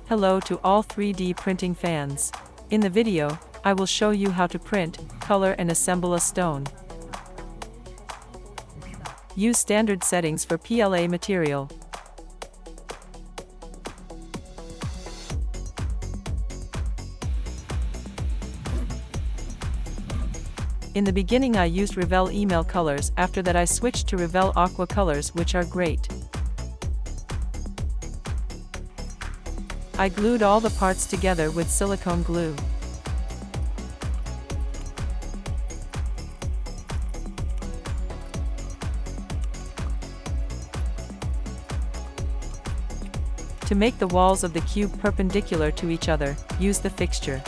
Hello to all 3D printing fans. In the video, I will show you how to print, color and assemble a stone. Use standard settings for PLA material. In the beginning I used Revell email colors, after that I switched to Revell aqua colors, which are great. I glued all the parts together with silicone glue. To make the walls of the cube perpendicular to each other, use the fixture.